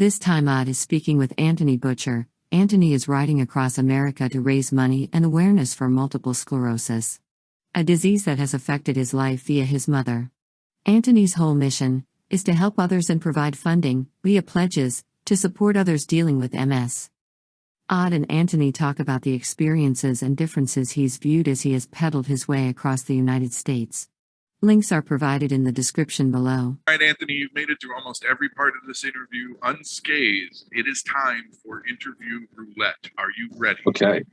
This time Odd is speaking with Antony Butcher. Antony is riding across America to raise money and awareness for multiple sclerosis, a disease that has affected his life via his mother. Antony's whole mission is to help others and provide funding, via pledges, to support others dealing with MS. Odd and Antony talk about the experiences and differences he's viewed as he has pedaled his way across the United States. Links are provided in the description below. All right, Antony, you've made it through almost every part of this interview unscathed. It is time for interview roulette. Are you ready? Okay.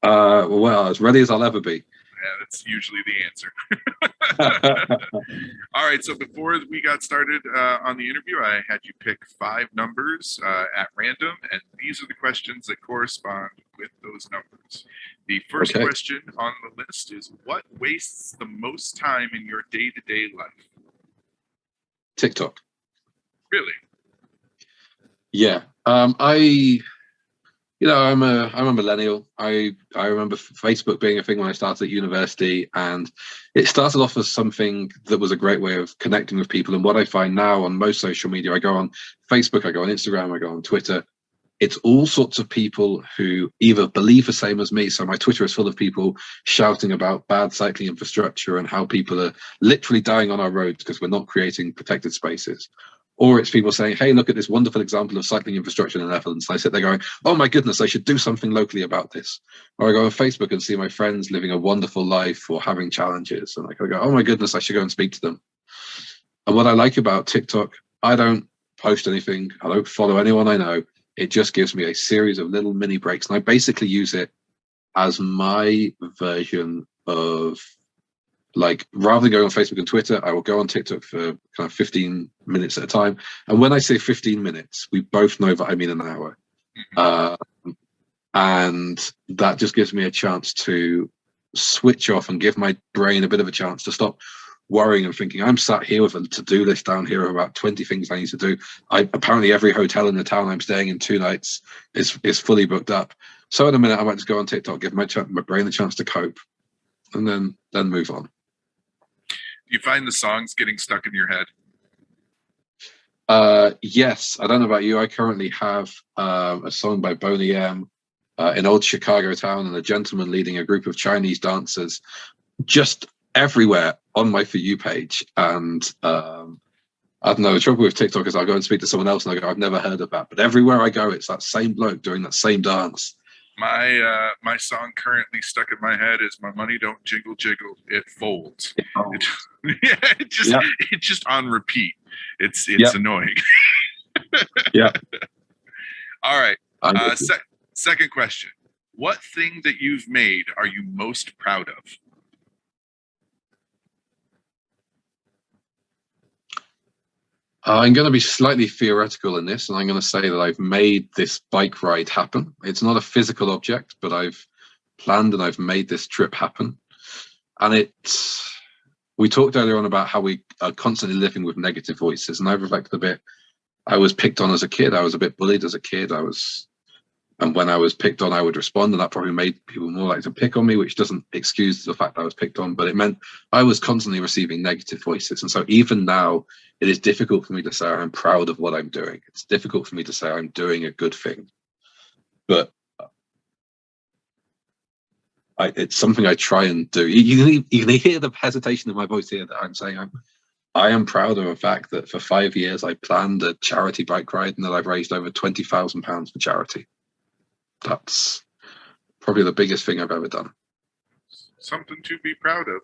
Well, as ready as I'll ever be. Yeah, that's usually the answer. All right, so before we got started on the interview, I had you pick 5 numbers at random, and these are the questions that correspond with those numbers. The first question on the list is, what wastes the most time in your day-to-day life? TikTok. Really? Yeah. I'm a millennial. I remember Facebook being a thing when I started at university, and it started off as something that was a great way of connecting with people. And what I find now on most social media, I go on Facebook, I go on Instagram, I go on Twitter. It's all sorts of people who either believe the same as me. So my Twitter is full of people shouting about bad cycling infrastructure and how people are literally dying on our roads because we're not creating protected spaces. Or it's people saying, hey, look at this wonderful example of cycling infrastructure in the Netherlands. And I sit there going, oh my goodness, I should do something locally about this. Or I go on Facebook and see my friends living a wonderful life or having challenges. And I go, oh my goodness, I should go and speak to them. And what I like about TikTok, I don't post anything. I don't follow anyone I know. It just gives me a series of little mini breaks. And I basically use it as my version of, like, rather than going on Facebook and Twitter, I will go on TikTok for kind of 15 minutes at a time. And when I say 15 minutes, we both know that I mean an hour. And that just gives me a chance to switch off and give my brain a bit of a chance to stop worrying and thinking, I'm sat here with a to-do list down here of about 20 things I need to do. Apparently every hotel in the town I'm staying in 2 nights is fully booked up. So in a minute, I might just go on TikTok, give my brain a chance to cope, and then move on. Do you find the songs getting stuck in your head? Yes. I don't know about you. I currently have a song by Boney M in old Chicago town, and a gentleman leading a group of Chinese dancers just everywhere on my For You page. And I don't know, the trouble with TikTok is I'll go and speak to someone else and I go, I've never heard of that. But everywhere I go, it's that same bloke doing that same dance. My song currently stuck in my head is "My Money Don't Jiggle Jiggle, It Folds." It's just on repeat. It's annoying. Yeah. All right. Second question: what thing that you've made are you most proud of? I'm going to be slightly theoretical in this, and I'm going to say that I've made this bike ride happen. It's not a physical object, but I've planned and I've made this trip happen. And we talked earlier on about how we are constantly living with negative voices, and I've reflected a bit. I was picked on as a kid. I was a bit bullied as a kid. And when I was picked on, I would respond, and that probably made people more likely to pick on me, which doesn't excuse the fact that I was picked on, but it meant I was constantly receiving negative voices. And so even now, it is difficult for me to say I'm proud of what I'm doing. It's difficult for me to say I'm doing a good thing. But it's something I try and do. You can hear the hesitation in my voice here that I'm saying I am proud of the fact that for 5 years I planned a charity bike ride and that I've raised over £20,000 for charity. That's probably the biggest thing I've ever done. Something to be proud of.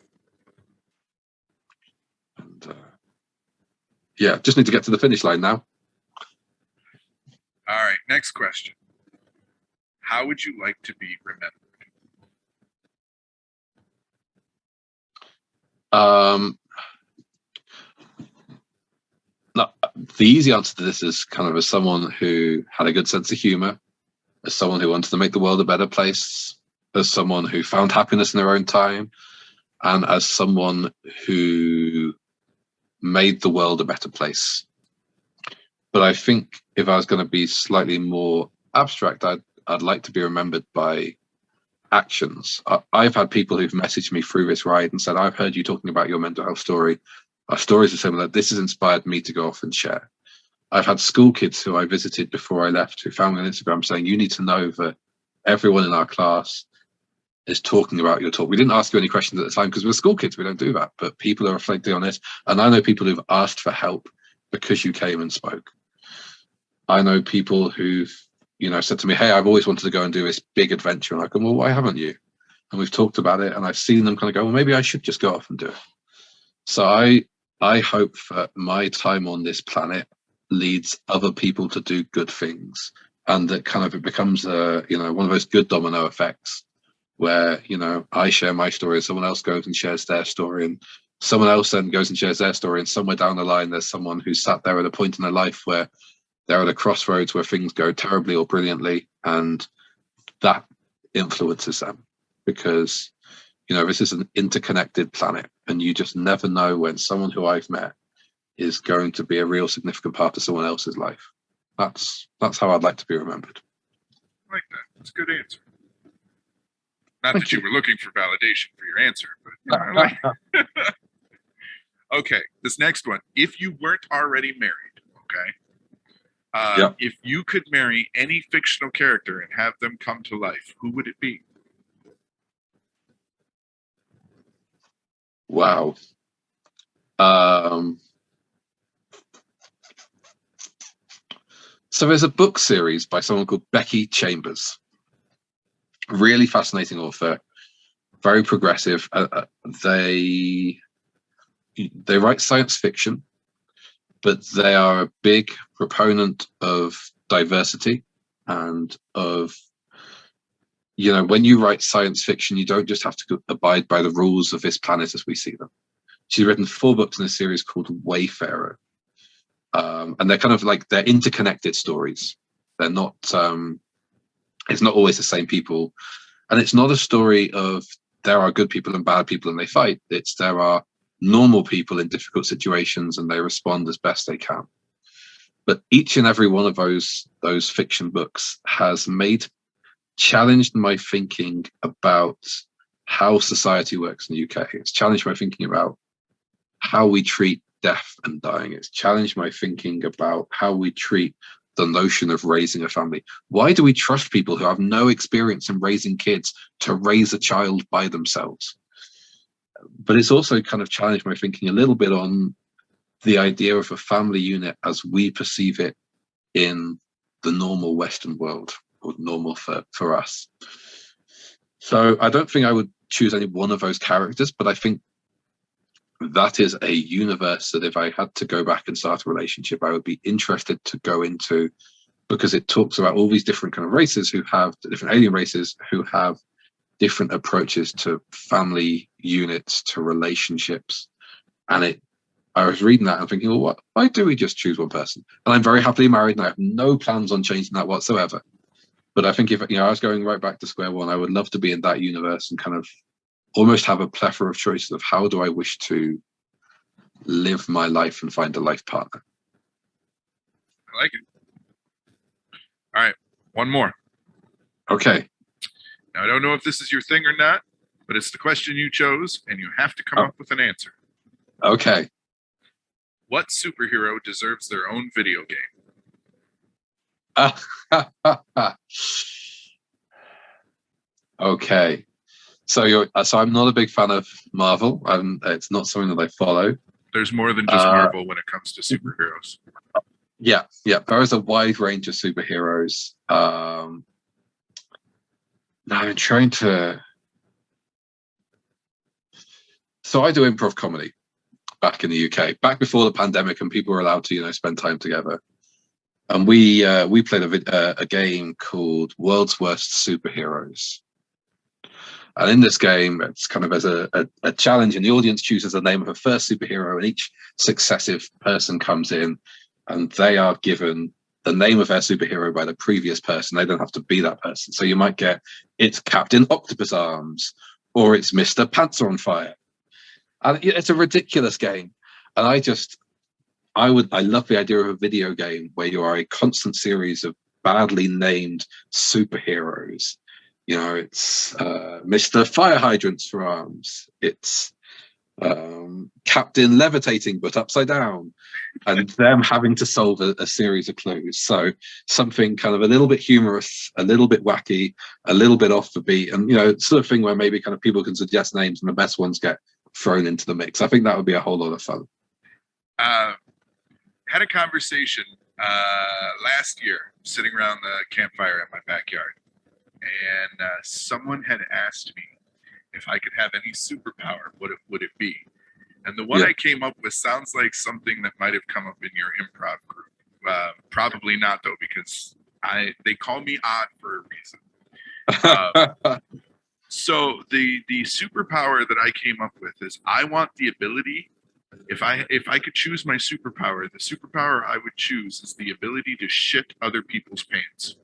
And yeah, just need to get to the finish line now. All right, next question. How would you like to be remembered? No, the easy answer to this is kind of as someone who had a good sense of humor, as someone who wanted to make the world a better place, as someone who found happiness in their own time, and as someone who made the world a better place. But I think if I was going to be slightly more abstract, I'd like to be remembered by actions. I've had people who've messaged me through this ride and said, I've heard you talking about your mental health story. Our stories are similar. This has inspired me to go off and share. I've had school kids who I visited before I left who found me on Instagram saying, you need to know that everyone in our class is talking about your talk. We didn't ask you any questions at the time because we're school kids. We don't do that. But people are reflecting on it. And I know people who've asked for help because you came and spoke. I know people who've, said to me, hey, I've always wanted to go and do this big adventure. And I go, well, why haven't you? And we've talked about it. And I've seen them kind of go, well, maybe I should just go off and do it. So I hope that my time on this planet leads other people to do good things, and that kind of it becomes one of those good domino effects where I share my story, someone else goes and shares their story, and someone else then goes and shares their story, and somewhere down the line there's someone who's sat there at a point in their life where they're at a crossroads where things go terribly or brilliantly, and that influences them because this is an interconnected planet, and you just never know when someone who I've met is going to be a real significant part of someone else's life. That's how I'd like to be remembered. I like that. That's a good answer. Not that you were looking for validation for your answer, but I like it. Okay, this next one. If you weren't already married, if you could marry any fictional character and have them come to life, who would it be? Wow. So there's a book series by someone called Becky Chambers. Really fascinating author, very progressive. They write science fiction, but they are a big proponent of diversity and of, when you write science fiction, you don't just have to abide by the rules of this planet as we see them. She's written 4 books in a series called Wayfarer. And they're kind of like, they're interconnected stories. They're not, it's not always the same people. And it's not a story of there are good people and bad people and they fight. It's there are normal people in difficult situations and they respond as best they can. But each and every one of those fiction books has challenged my thinking about how society works in the UK. It's challenged my thinking about how we treat death and dying. It's challenged my thinking about how we treat the notion of raising a family. Why do we trust people who have no experience in raising kids to raise a child by themselves? But it's also kind of challenged my thinking a little bit on the idea of a family unit as we perceive it in the normal Western world, or normal for us. So I don't think I would choose any one of those characters, but I think that is a universe that if I had to go back and start a relationship, I would be interested to go into, because it talks about all these different kind of races different alien races who have different approaches to family units, to relationships. And I was reading that and thinking, well, why do we just choose one person? And I'm very happily married and I have no plans on changing that whatsoever. But I think if I was going right back to square one, I would love to be in that universe and kind of almost have a plethora of choices of how do I wish to live my life and find a life partner. I like it. All right, one more. Okay. Now, I don't know if this is your thing or not, but it's the question you chose, and you have to come up with an answer. Okay. What superhero deserves their own video game? Okay. So I'm not a big fan of Marvel. It's not something that I follow. There's more than just Marvel when it comes to superheroes. Yeah. There is a wide range of superheroes. Now I'm trying to. So I do improv comedy back in the UK, back before the pandemic, and people were allowed to, spend time together. And we played a game called World's Worst Superheroes. And in this game, it's kind of as a challenge, and the audience chooses the name of a first superhero, and each successive person comes in, and they are given the name of their superhero by the previous person. They don't have to be that person. So you might get, it's Captain Octopus Arms, or it's Mr. Pants Are on Fire. And it's a ridiculous game. And I love the idea of a video game where you are a constant series of badly named superheroes. It's Mr. Fire Hydrants for Arms. It's Captain levitating but upside down, and them having to solve a series of clues. So something kind of a little bit humorous, a little bit wacky, a little bit off the beat, and sort of thing where maybe kind of people can suggest names and the best ones get thrown into the mix. I think that would be a whole lot of fun. Had a conversation last year sitting around the campfire in my backyard, and someone had asked me if I could have any superpower, what would it be? And the one I came up with sounds like something that might have come up in your improv group. Probably not, though, because they call me odd for a reason. So the superpower that I came up with is I want the ability, if I could choose my superpower, the superpower I would choose is the ability to shit other people's pants.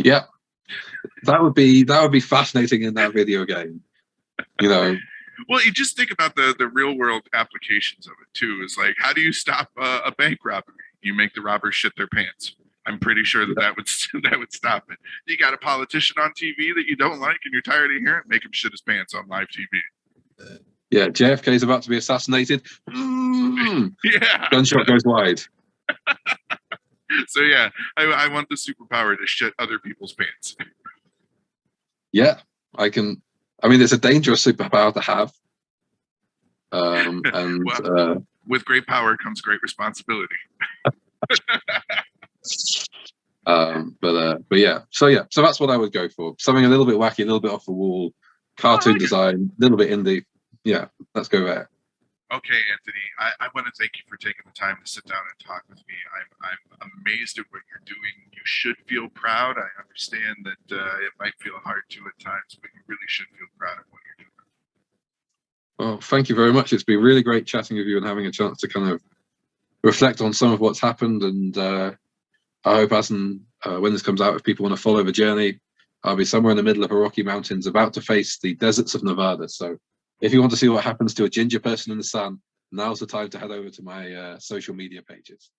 Yeah, that would be fascinating in that video game. Well, you just think about the real world applications of it too. Is like, how do you stop a bank robbery? You make the robbers shit their pants. I'm pretty sure that would stop it. You got a politician on TV that you don't like and you're tired of hearing, make him shit his pants on live TV. Yeah, JFK is about to be assassinated. Yeah, gunshot goes wide. So yeah, I want the superpower to shit other people's pants. Yeah, I can. I mean, it's a dangerous superpower to have. And well, with great power comes great responsibility. But yeah, so that's what I would go for. Something a little bit wacky, a little bit off the wall, cartoon design, a little bit indie. Yeah, let's go there. Okay, Anthony, I want to thank you for taking the time to sit down and talk with me. I'm amazed at what you're doing. You should feel proud. I understand that it might feel hard to at times, but you really should feel proud of what you're doing. Well, thank you very much. It's been really great chatting with you and having a chance to kind of reflect on some of what's happened. And I hope when this comes out, if people want to follow the journey, I'll be somewhere in the middle of the Rocky Mountains about to face the deserts of Nevada. So if you want to see what happens to a ginger person in the sun, now's the time to head over to my social media pages.